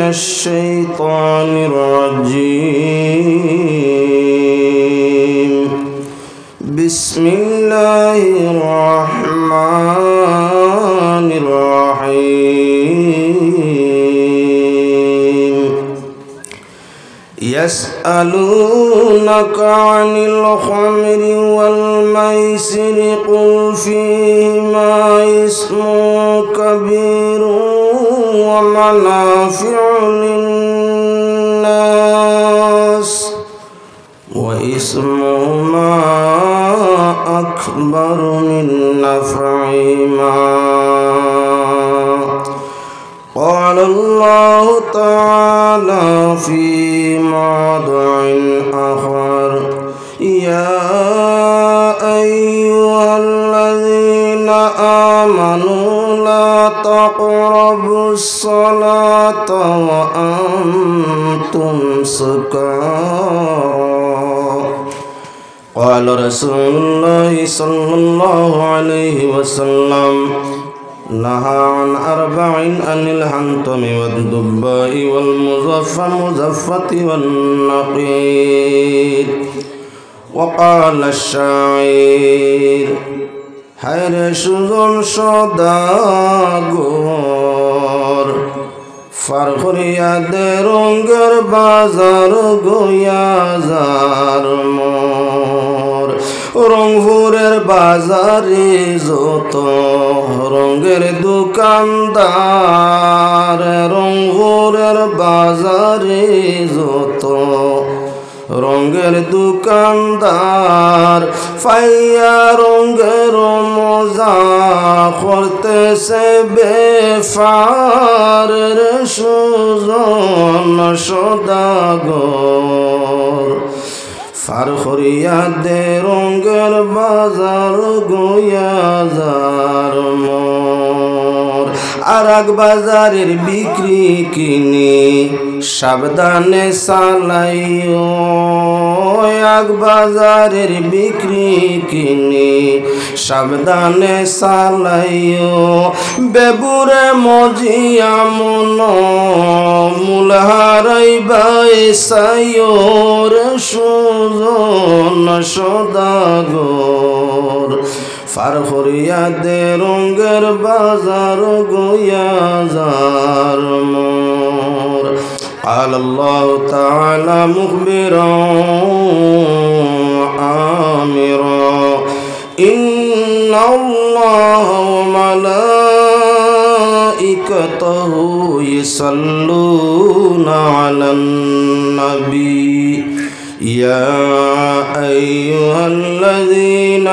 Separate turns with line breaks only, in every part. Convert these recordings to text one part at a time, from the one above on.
الشيطان الرجيم بسم الله الرحمن الرحيم يسألونك عن الخمر والميسر قل فيهما اسم كبير ومنافع للناس وإثمهما أكبر من نفعهما قال الله تعالى في موضع آخر يا أيها الذين آمنوا لا تقربوا الصلاة وأنتم سكارى قال رسول الله صلى الله عليه وسلم نهى عن أربع عن الحنطم والدباء والمزفة والنقير وقال الشاعر হায়রে সুজন সদাগর ফার করিয়া দে রঙ্গের বাজার গোয়াজার মোর রংপুরের বাজারে যত রঙের দোকানদার রংপুরের বাজারে যত রঙের দোকানদার ফাইয়া রঙের মজা করতেছে বেফার সুজন সদাগর ফার করিয়া দে রঙের বাজার গোয়াজার মোর আর এক বাজারের বিক্রি কিনি সাবধানে চালাইও এক বাজারের বিক্রি কিনি সাবধানে চালাইও বেবুরে মজিয়া মন মূল হারাইবাই সাইও রে সুজন সদাগর ফার করিয়া দে রঙের বাজার গোয়াজার মোর قال الله تعالى مخبرا آمرا إن الله وملائكته يصلون على النبي يا أيها الذين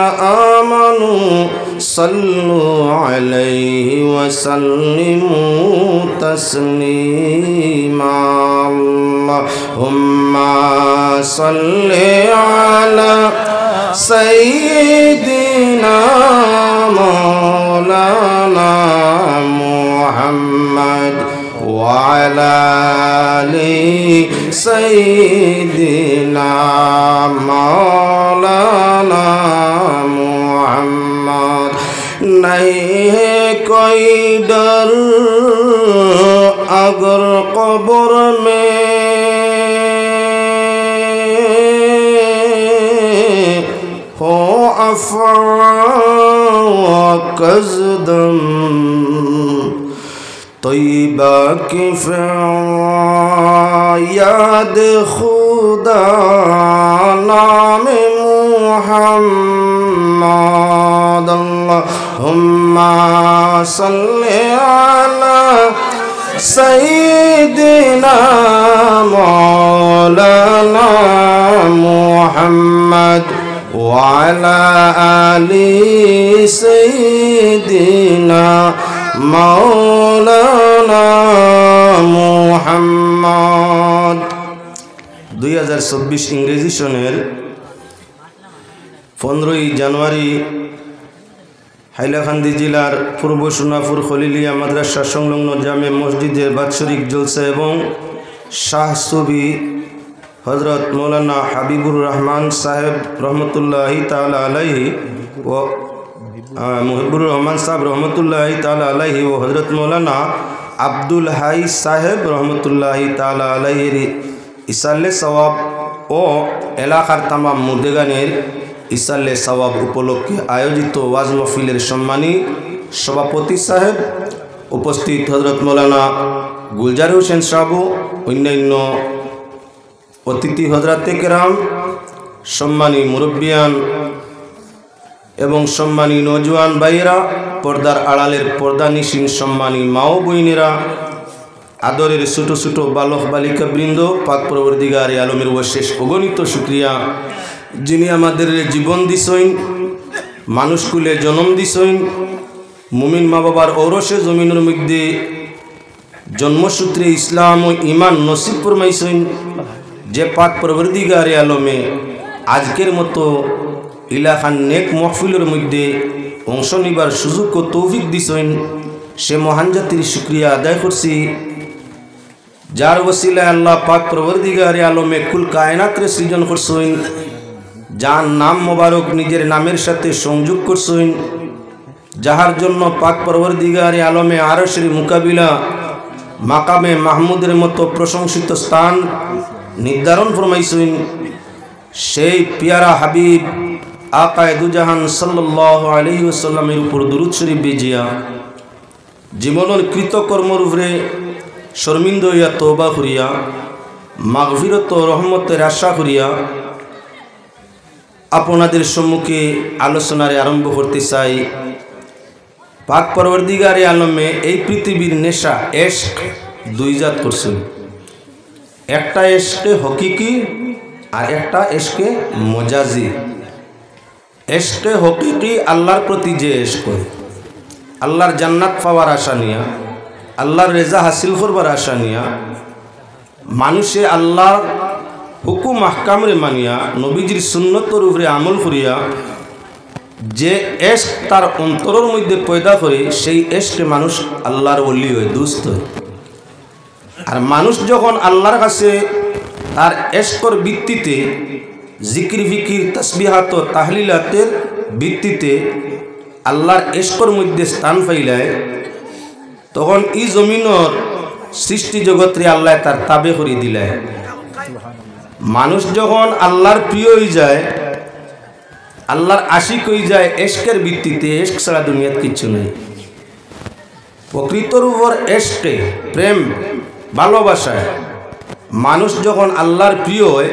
آمنوا صلوا عليه وسلموا تسليما اللهم صل على سيدنا مولانا محمد وعلى آل سيدنا مولانا محمد नहीं है कोई डर अगर कब्र में हो अफ़ा कज़दम तैयबा की याद खुदा नाम मुहम्मद अल्लाहुम्मा सल्ली अला सय्यिदिना मौलाना मुहम्मद वअला आलि सय्यिदिना मौलाना मुहम्मद 2024 इंग्रेजी सनेर 15 জানুয়ারি হাইলাকান্দি জেলার পূর্ব সোনাপুর খলিলিয়া মাদ্রাসা সংলগ্ন জামে মসজিদের বাৎসরিক জলসা এবং শাহ সুবি হযরত মৌলানা হাবিবুর রহমান সাহেব রহমতুল্লাহি তাআলা আলাইহি ও মুহিবুর রহমান সাহেব রহমতুল্লাহি তাআলা আলাইহি ও হযরত মৌলানা আব্দুল হাই সাহেব রহমতুল্লাহি তাআলা আলাইহির ইসালে সওয়াব ও এলাকার তামাম মুর্দেগানের ইসালে সওয়াব উপলক্ষে আয়োজিত ওয়াজ মাহফিলের সম্মানী সভাপতি সাহেব, উপস্থিত হযরত মৌলানা গুলজার হোসেন সাহেব, অন্যান্য অতিথি হযরতে কেরাম, সম্মানী মুরব্বিয়ান এবং সম্মানী নওজোয়ান ভাইয়েরা, পর্দার আড়ালের পর্দানিশীন সম্মানী মা ও বোনেরা, আদরের ছোটো ছোটো বালক বালিকা বৃন্দ, পাক পরবর্তীগারে আলমের অশেষ অগণিত শুকরিয়া যিনি আমাদের জীবন দিছইন, মানুষকুলে জন্ম দিছইন, মুমিন মা বাবার ঔরসে জমিনের মধ্যে জন্মসূত্রে ইসলাম ও ইমান নসিব ফরমাইছইন, যে পাক পরবর্তীগারে আলমে আজকের মতো ইলাকার নেক মহফিলের মধ্যে অংশ নিবার সুযোগ ও তৌফিক দিছইন, সে মহান জাতির শুকরিয়া আদায় করছি, যার ওসিলায় আল্লাহ পাক পরবর্তীগারে আলমে কুল কায়নাতরে সৃজন করছইন, যার নাম মোবারক নিজের নামের সাথে সংযোগ করছইন, যাহার জন্য পাক পরবর্তীগারে আলমে আরশের মুকাবিলা মাকামে মাহমুদের মতো প্রশংসিত স্থান নির্ধারণ ফরমাইছইন, সেই পিয়ারা হাবিব আকায়ে দুজাহান সাল্লাল্লাহু আলাইহি ওয়াসাল্লামের উপর দুরূদ শরীফ বিজিয়া জীবনের কৃতকর্মর উপরে শর্মিন্দ হইয়া তওবা করিয়া মাগফিরত ও রহমতের আশা করিয়া আপনাদের সম্মুখে আলোচনারে আরম্ভ করতে চাই। পাক পরবর্তীগারে আলমে এই পৃথিবীর নেশা এশক দুই জাত করছেন, একটা এশকে হকিকি আর একটা এশকে মজাজি। এশকে হকিকি আল্লাহর প্রতি যে এশক, আল্লাহর জান্নাত পাওয়ার আশা নিয়া, আল্লাহর রেজা হাসিল করবার আশা নিয়া, মানুষে আল্লাহর হুকুম আহকামরে মানিয়া নবীজির সুন্নতর উপরে আমল করিয়া যে এশক তার অন্তরের মধ্যে পয়দা করে, সেই এশকে মানুষ আল্লাহর ওলি হয়, দুস্ত হয়। আর মানুষ যখন আল্লাহর কাছে তার এশকর ভিত্তিতে জিকির ফিকির তসবিহাত ও তাহলিলাতের ভিত্তিতে আল্লাহর এশকর মধ্যে স্থান পাইলায়, তখন এই জমিনের সৃষ্টি জগৎরে আল্লাহ তার তাবে করে দিলায়। মানুষ যখন আল্লাহর প্রিয় হয়ে যায়, আল্লাহর আশিক হয়ে যায় এশকের ভিত্তিতে, এশক ছাড়া দুনিয়াত কিচ্ছু নেই। প্রকৃতর উপর এশকে প্রেম ভালোবাসায় মানুষ যখন আল্লাহর প্রিয় হয়,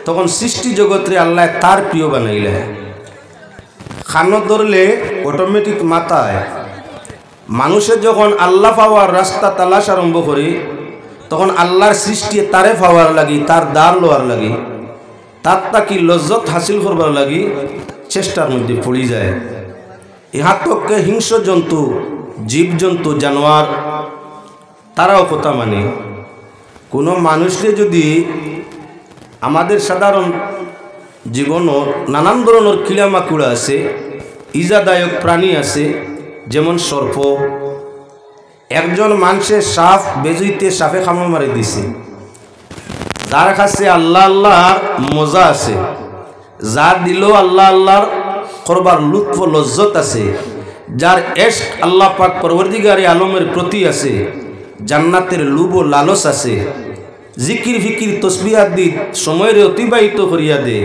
তখন সৃষ্টি জগৎরে আল্লাহ তার প্রিয় বানাইলে। খানো ধরলে অটোমেটিক মাথায় মানুষের যখন আল্লাহ পাওয়ার রাস্তা তালাশ আরম্ভ করে, তখন আল্লাহর সৃষ্টি তারে পাওয়ার লাগি, তার দ্বার লোয়ার লাগি, তার তাকি লজ্জত হাসিল করবার লাগি চেষ্টার মধ্যে পড়ে যায়। ইহা তককে হিংস্র জন্তু, জীবজন্তু, জানোয়ার তারাও কথা মানে। কোনো মানুষকে যদি আমাদের সাধারণ জীবনও নানান ধরনের কিলামাকুড়া আছে, ইজাদায়ক প্রাণী আছে, যেমন সর্প। একজন মানুষের সাপ বেজুইতে সাপে খামা মারি দিছে, যার কাছে আল্লাহ আল্লাহর মজা আছে, যার দিল আল্লাহ আল্লাহর করবার লুৎফ লজ্জত আছে, যার এশক আল্লাহ পাক পরবর্তীগারে আলমের প্রতি আছে, জান্নাতের লুব ও লালস আছে, জিকির ফিকির তসবিহাত দি সময়ের অতিবাহিত করিয়া দে,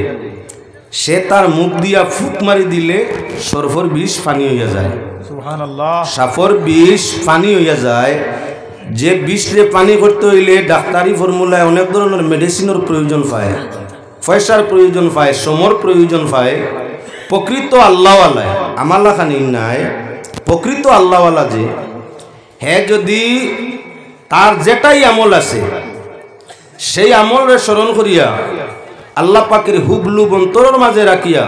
সে তার মুখ দিয়া ফুক মারি দিলে সর্ফর বিষ পানি হইয়া যায়, সাফর বিষ পানি হইয়া যায়। যে বিষরে পানি করতে হইলে ডাক্তারি ফর্মুলায় অনেক ধরনের মেডিসিনের প্রয়োজন পায়, পয়সার প্রয়োজন পায়, সমর প্রয়োজন পায়। প্রকৃত আল্লাহওয়ালায় আমাল্লা খানি নাই, প্রকৃত আল্লাহওয়ালা যে হ্যাঁ, যদি তার যেটাই আমল আছে সেই আমলের স্মরণ করিয়া আল্লাহ পাকের হুবলুব অন্তরের মাঝে রাখিয়া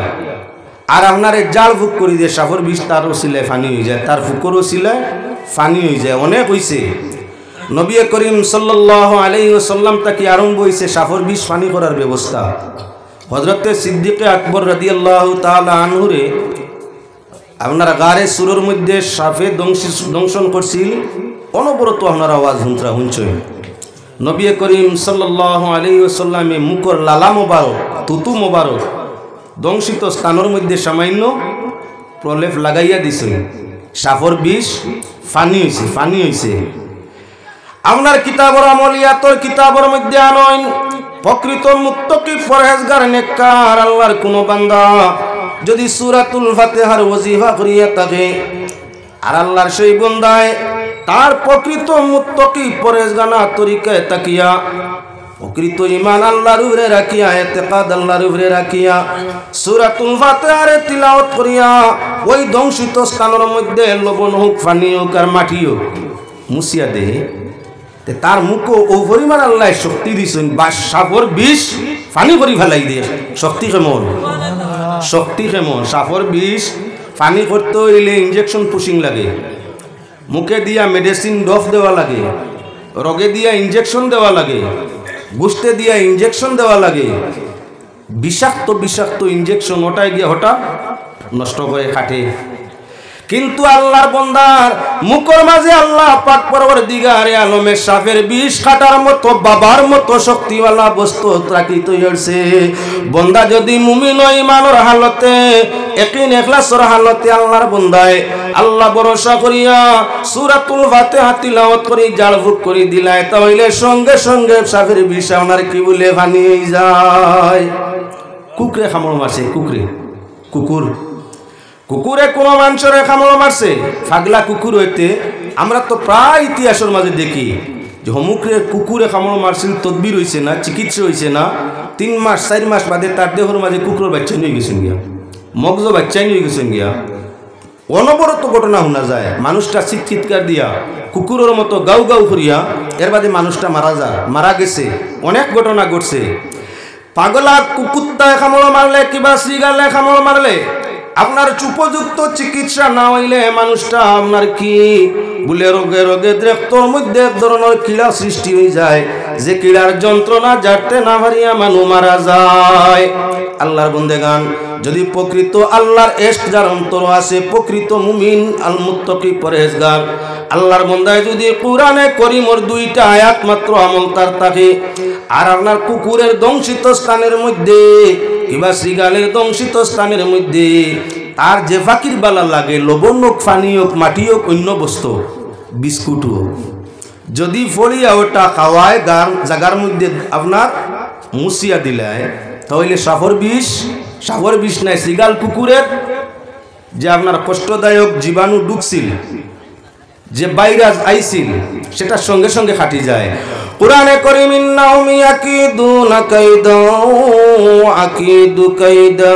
আর আপনারে জাল ফুক করি দিয়ে সাফর বিষ তার ওসিলায় ফানি হয়ে যায়, তার ফুকর ওসিলায় ফানি হয়ে যায়। অনেক হয়েছে, নবী করিম সাল্লাল্লাহু আলাইহি ওয়াসাল্লাম তাকে আরম্ভ হয়েছে সাফর বিষ ফানি করার ব্যবস্থা। হযরতে সিদ্দিকে আকবর রাদিয়াল্লাহু তাআলা আনহুরে আপনারা গারে সুরের মধ্যে সাফে দংশন করছিল, অনবরত আপনার আওয়াজ শুনছেন। নবী করিম সাল্লাল্লাহু আলাইহি ওয়াসাল্লামে মুখর লালা মোবারক, তুতু মোবারক দংশিত স্থানের মধ্যে সামান্য প্রলেপ লাগাইয়া দিছেন, সাফর বিষ ফানি হয়েছে। আপনার কিতাবর আমলিয়াতর কিতাবর মধ্যে আনয়ন প্রকৃত মুত্তাকি পরহেজগার নেককার আল্লাহর কোন বান্দা যদি সূরাতুল ফাতিহার ওয়াজিফা করিয়া থাকে আর আল্লাহর সেই বান্দায় তার প্রকৃত মুত্তাকি পরহেজগানা তরিকায় তাকিয়া প্রকৃত ঈমান আল্লাহর উপরে রাখিয়া ইতিকাদ আল্লাহর উপরে রাখিয়া সূরাতুল ফাতিহার তিলাওয়াত করিয়া ওই ধ্বংসিত স্থানের মধ্যে লবণ হোক পানি হোক আর মাটি হোক মুছিয়া দেয় তার মুখও ও পরিমাণ আল্লাহ শক্তি দিছেন বা সাপর বিষ পানি করে ফেলাই দিয়ে শক্তি কেমন সাপর বিষ পানি করতে হইলে ইঞ্জেকশন পুশিং লাগে মুখে দিয়া মেডিসিন ডোজ দেওয়া লাগে রোগে দিয়া ইঞ্জেকশন দেওয়া লাগে গুস্তে দিয়া ইঞ্জেকশন দেওয়া লাগে বিষাক্ত ইঞ্জেকশন ওটাই গিয়ে হঠাৎ নষ্ট করে কাটে কিন্তু আল্লাহর বান্দার মুখের মাঝে আল্লাহ পাক পরওয়ারদিগারে আলমের সাপের বিষ কাটার মতো বাবার মতো শক্তিওয়ালা বস্তু রাখিত হইছে বান্দা যদি মুমিন ও ঈমানের হালতে ইয়াকিন ইখলাসের হালতে আল্লাহর বান্দায় আল্লাহ ভরসা করিয়া সূরাতুল ফাতিহা তিলাওয়াত করে জালফুক করে দিলায় তাহলে সঙ্গে সঙ্গে সাপের বিষ আপনার কি বলে পানি হয়ে যায় কুকুরে খামড় মারছে কুকুরে কোনো মানুষের খামড় মারছে ফাগলা কুকুর হইতে আমরা তো প্রায় ইতিহাসের মাঝে দেখি যে হমুকরে কুকুরে খামড় মারছিল তদবির হয়েছে না চিকিৎসা হয়েছে না 3 মাস 4 মাস বাদে তার দেহর মাঝে কুকুরের বাচ্চা নিয়ে গেছেন গিয়া মগজ বাচ্চা নিয়ে গেছেন গিয়া অনবরত ঘটনা শোনা যায় মানুষটা চিৎকার দিয়া কুকুরের মতো গাউ করিয়া এর বাদে মানুষটা মারা গেছে অনেক ঘটনা ঘটছে পাগলা কুকুরটায় খামড় মারলে কিবা শ্রীগালে খামড় মারলে আপনার উপযুক্ত চিকিৎসা না হইলে মানুষটা আপনার কি বলে রোগে রক্তর মধ্যে এক ধরনের কিড়া সৃষ্টি হয়ে যায় যে কিড়ার যন্ত্রণা জানতে না পারিয়া মানুষ মারা যায় আল্লাহর বন্দেগান যদি প্রকৃত আল্লাহর ইশক যার অন্তর আছে প্রকৃত মুমিন আল মুত্তাকি পরহেজগার আল্লাহর বান্দায় যদি কোরআনে করিমর 2টা আয়াত মাত্র আমল তার থাকে আর আপনার কুকুরের দংশিত স্থানের মধ্যে কিবা শ্রীগালের দংশিত স্থানের মধ্যে তার যে ফাকির বালা লাগে লবণ হোক পানি হোক মাটি হোক অন্য বস্তু বিস্কুট হোক যদি ফড়িয়া ওটা খাওয়ায় জাগার মধ্যে আপনার মুছিয়া দিলায় তাহলে সাপর বিষ নাই শ্রীগাল কুকুরের যে আপনার কষ্টদায়ক জীবাণু ঢুকছিল যে ভাইরাস আইছিল সেটা সঙ্গে সঙ্গে কাটি যায় কুরআনে কারীম ইন্নাহুম ইয়াকিদুনা কাইদা আকিদু কাইদা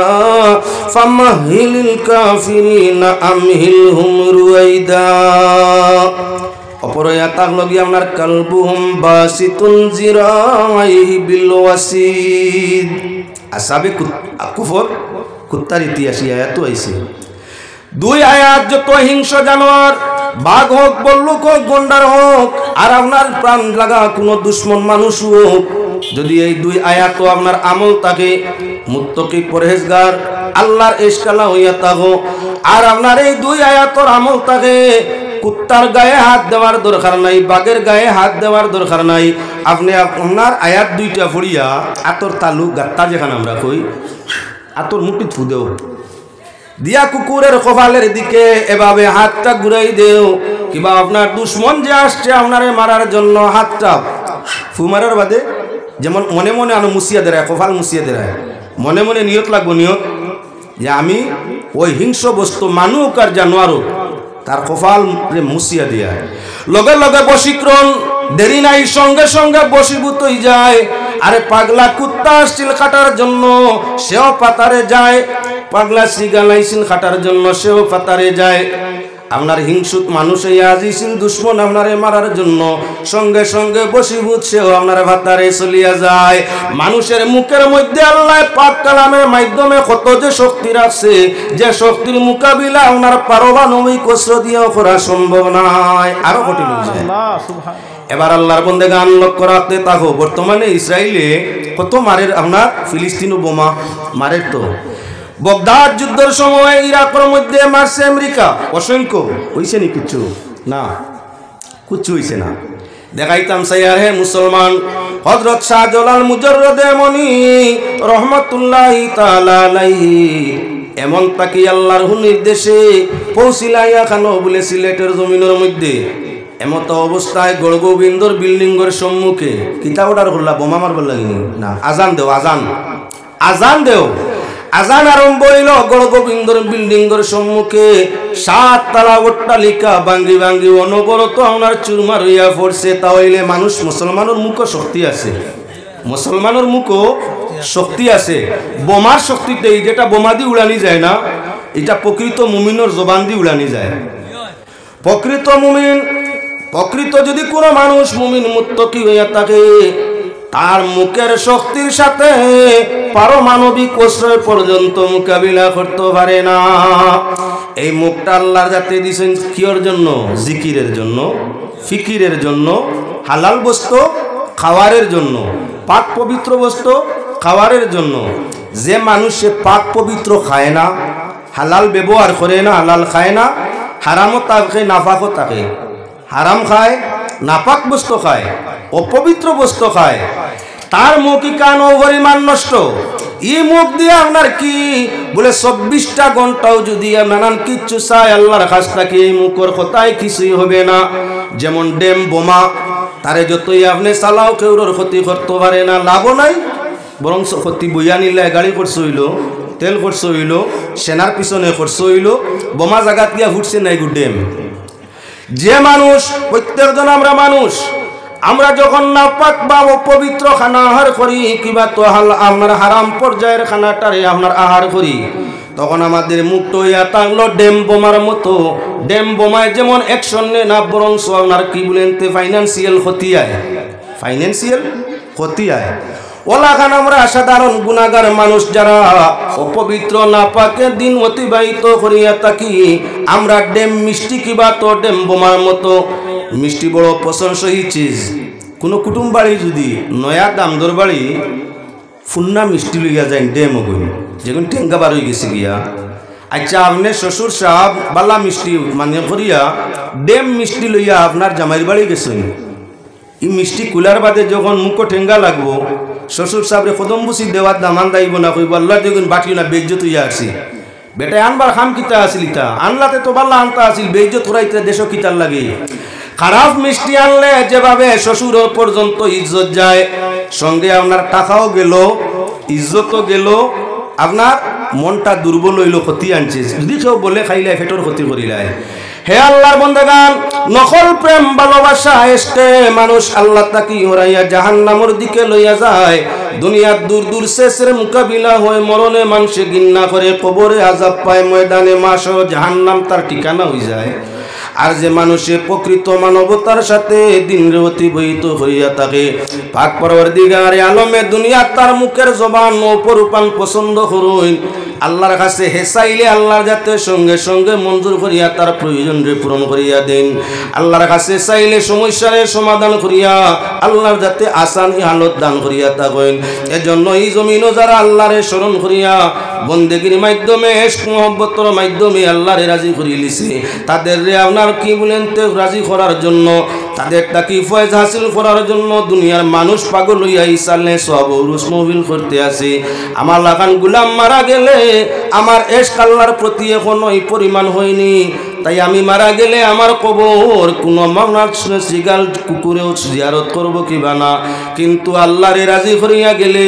ফামাহিলিল কাফিরিনা আমহিলহুম রুয়াইদা অপরয়া তাক লগি আপনার কালবুহুম বাসিতুন জিরাইহি বিল ওয়াসিদ আসাবে কুফর কুত্তার ইতিহাসী আয়াত আইছে 2 আয়াত যত হিংস্র জানোয়ার বাঘ হোক বল্লুক হোক গন্ডার হোক আর আপনার প্রাণ লাগা কোনো দুশ্মন মানুষ হোক যদি এই 2 আয়াত আপনার আমল থাকে মুত্তাকি পরহেজগার আল্লাহর ইশকালা হইয়া থাকো আর আপনার এই 2 আয়াতর আমল থাকে কুত্তার গায়ে হাত দেওয়ার দরকার নাই বাঘের গায়ে হাত দেওয়ার দরকার নাই আপনি আপনার আয়াত 2টা পড়িয়া আতর তালু গাত্তা যেখানে আমরা কই আতর মুটি থু দেও দিয়া কুকুরের কপালের দিকে এভাবে হাতটা ঘুরাই দেও কিবা আপনার দুশ্মন যে আসছে আপনারে মারার জন্য হাতটা ফুমারার বাদে যেমন মনে মনে আনো মুছিয়া দেয় কপাল মুছিয়া দেয় মনে মনে নিয়ত লাগবো নিয়ত যে আমি ওই হিংস্র বস্তু মানুক আর জানোয়ারও তার কপাল মুছিয়া দিয়া লগে লগে বশীকরণ দেরি নাই সঙ্গে সঙ্গে বশীভূত হয়ে যায় আরে পাগলা কুত্তা আসছিল কাটার জন্য সেও পাতারে যায় পাগলা শ্রীগাল আইছিল কাটার জন্য সেও পাতারে যায় আপনার হিংসুক মানুষ আজিছিল দুশ্মন আপনারে মারার জন্য সঙ্গে সঙ্গে বশীভূত সেও আপনার ভাতারে চলিয়া যায় মানুষের মুখের মধ্যে আল্লাহ পাক কালামের মাধ্যমে কত যে শক্তি রাখছে যে শক্তির মোকাবিলা আপনার পারমাণবিক অস্ত্র দিয়েও করা সম্ভব নয় আরো কঠিন হয়ে যায় এবার আল্লাহর বান্দাগান লক্ষ্য রাখতে থাকো বর্তমানে ইসরায়েলে কত মারের আপনার ফিলিস্তিনও বোমা মারের তো বগদাদ যুদ্ধের সময় ইরাকের মধ্যে মারছে আমেরিকা অসংখ্য হইছে নি কিছু না কিছু হইছে না দেখাইতাম সাইয়ার হে মুসলমান হযরত শাহজালাল মুজাররদে মনি রহমাতুল্লাহি তাআলা আলাইহি এমন তাকি আল্লাহর নির্দেশে পৌঁছিলাইয়া খানো বলে সিলেটের জমিনের মধ্যে এমত অবস্থায় গড়গোবিন্দর বিল্ডিংয়ের সম্মুখে কিতা অর্ডার করলা বোমা মারবার লাগিনি না আজান দেও আজান দেও আজান আরম্ভ হইল গড়গোবিন্দর বিল্ডিংয়ের সম্মুখে 7 তলা অট্টালিকা ভাঙ্গি ভাঙ্গি অনবরত আপনার চুরমার হইয়া পড়ছে। তাহলে মানুষ মুসলমানের মুখও শক্তি আছে, মুসলমানের মুখও শক্তি আছে। বোমার শক্তিতে যেটা বোমা দিয়ে উড়ানি যায় না, এটা প্রকৃত মুমিনের জবান দিয়ে উড়ানি যায়। প্রকৃত মুমিন, প্রকৃত যদি কোনো মানুষ মুমিন মুত্তাকি হইয়া থাকে, তার মুখের শক্তির সাথে পারমাণবিক অস্ত্র পর্যন্ত মোকাবিলা করতে পারে না। এই মুখটা আল্লাহর যাতে দিয়েছেন কিয়র জন্য? জিকিরের জন্য, ফিকিরের জন্য, হালাল বস্তু খাওয়ারের জন্য, পাক পবিত্র বস্তু খাওয়ারের জন্য। যে মানুষে পাক পবিত্র খায় না, হালাল ব্যবহার করে না, হালাল খায় না, হারামও থাকে নাফাকও থাকে, হারাম খায়, নাপাক বস্তু খায়, অপবিত্র বস্তু খায়, তার মুখই কান পরিমাণ নষ্ট। এই মুখ দিয়ে আপনার কি বলে 24টা ঘন্টাও যদি নানান কিচ্ছু চাই আল্লাহর কাছ থেকে এই মুখের কথায় কিছুই হবে না। যেমন ডেম বোমা, তারে যতই আপনি চালাও কেউর ক্ষতি করতে পারে না, লাভও নাই, বরং ক্ষতি বইয়া নিলে গাড়ি খরচ হইল, তেল খরচ হইল, সেনার পিছনে খরচ হইল, বোমা জায়গা দিয়া ফুটছে নাই গু ডেম। যে মানুষ, প্রত্যেকজন আমরা মানুষ, আমরা যখন নাপাক বা অপবিত্র খানা আহার করি কিংবা তো আমরা হারাম পর্যায়ের খানাটারে আপনার আহার করি, তখন আমাদের মুখটা হইয়া থাকলো ডেম বোমার মতো। ডেম বোমায় যেমন অ্যাকশন নেয় না, বরং আপনার কি বলেন ফাইন্যান্সিয়াল ক্ষতি আয়, ফাইন্যান্সিয়াল ক্ষতি আয়। ওলাখান আমরা সাধারণ গুনাহগার মানুষ যারা অপবিত্র নাপাকে দিন অতিবাহিত করিয়া থাকি, আমরা ডেম মিষ্টি কিবা তো ডেম বোমার মতো। মিষ্টি বড় প্রশংসী চিজ। কোনো কুটুম বাড়ি যদি নয়া দামদর বাড়ি ফুন্না মিষ্টি লইয়া যায় ডেম ওগুন, যেগুন টেঙ্গা বার হয়ে গেছে গিয়া, আচ্ছা আপনি শ্বশুর সাহেব বালা মিষ্টি মানে করিয়া ডেম মিষ্টি লইয়া আপনার জামাইর বাড়ি গেছেন, এই মিষ্টি কুলার বাদে যখন মুখো ঠেঙ্গা লাগবো, শ্বশুর সাহেবরে কদম বুসি দেওয়ার দামান দাইব না, কইব আল্লাহ দেখুন বাটিও না বেজ্জত হইয়া আসছি। বেটা আনবার খাম কিতা আসিল, ইটা আনলাতে তো বাল্লা আনতা আসিল, বেজ্জত করাইতে দেশ কিতার লাগে। খারাপ মিষ্টি আনলে যেভাবে শ্বশুর পর্যন্ত ইজ্জত যায়, সঙ্গে আপনার টাকাও গেল, ইজ্জতও গেল, আপনার মনটা দুর্বল হইল, ক্ষতি আনছে। যদি কেউ বলে খাইলে ফেটর ক্ষতি করিলাই। হে আল্লাহর বন্দেগান, নকল প্রেম ভালোবাসা এসে মানুষ আল্লাহ তাকি হরাইয়া জাহান্নামের দিকে লইয়া যায়। দুনিয়ার দূর দূর শেষের মোকাবিলা হয়, মরণে মানুষে ঘৃণা করে, কবরে আযাব পায়, ময়দানে মাসও জাহান্নাম তার ঠিকানা হয়ে যায়। আর যে মানুষে প্রকৃত মানবতার সাথে দিন অতিবাহিত হইয়া থাকে, পাক পরওয়ারদিগারে আলমে দুনিয়া তার মুখের জবান ও পরুপান পছন্দ করুন। আল্লাহর কাছে হেসাইলে আল্লাহর যাতে সঙ্গে সঙ্গে মঞ্জুর করিয়া তার প্রয়োজন পূরণ করিয়া দেন। আল্লাহর কাছে চাইলে সমস্যার সমাধান করিয়া আল্লাহর যাতে আসানি হালত দান করিয়া থাকেন। এজন্য এই জমিনও যারা আল্লাহরে স্মরণ করিয়া বন্দেগীর মাধ্যমে ইশক মহব্বতের মাধ্যমে আল্লাহরে রাজি করিয়ে লিছে, তাদের আপনার কি বলেন তে রাজি করার জন্য, তাদের তাকি ফয়েজ হাসিল করার জন্য দুনিয়ার মানুষ পাগল হইয়া ইসালে সব উরুস মহফিল করতে আসে। আমার লাগান গুলাম মারা গেলে আমার ইশক আল্লাহর প্রতি এখনো এই পরিমাণ হয়নি, তাই আমি মারা গেলে আমার কবর কোনো মাওনার সিগাল কুকুরেও জিয়ারত করব কিবা না। কিন্তু আল্লাহরে রাজি করিয়া গেলে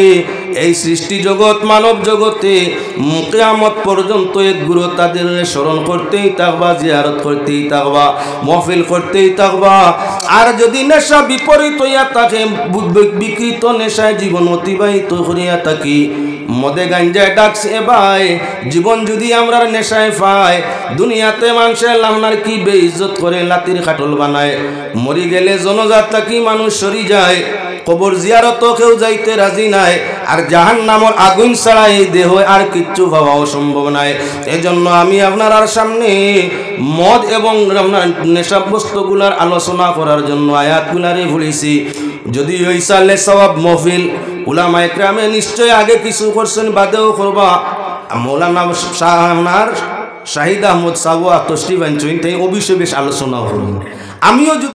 এই সৃষ্টি জগৎ মানব জগতে কিয়ামত পর্যন্ত এক গুরু তাদের স্মরণ করতেই থাকবা, জিয়ারত করতেই থাকবা, মহফিল করতেই থাকবা। আর যদি নেশা বিপরীত হইয়া থাকে, বিকৃত নেশায় জীবন অতিবাহিত করিয়া থাকি, মদে গাঞ্জায় ডাকছে ভাই, জীবন যদি আমরা নেশায় পাই, দুনিয়াতে মানুষের আপনার কি বেইজ্জত করে লাতির খাটল বানায়, মরি গেলে জনজাত থাকি মানুষ সরি যায়, কবর জিয়ারত কেউ যাইতে রাজি নাই। আর জাহান্নামের আগুন ছাড়া এই দেহ আর কিচ্ছু পাওয়া অসম্ভব নাই। এজন্য আমি আপনার আর সামনে মদ এবং আপনার নেশাবস্তুগুলার আলোচনা করার জন্য আয়াতগুলারে ভুলেছি। যদি ওই সালে সওয়াব মহফিল উলামায়ে কেরামে নিশ্চয় আগে কিছু করছেন, বাদেও করবা। মৌলানা আপনার শাহিদ আহমদ সাবুয়া তশরিফ আনছেন, তাই অবশ্যই বেশ আলোচনা করুন। আমিও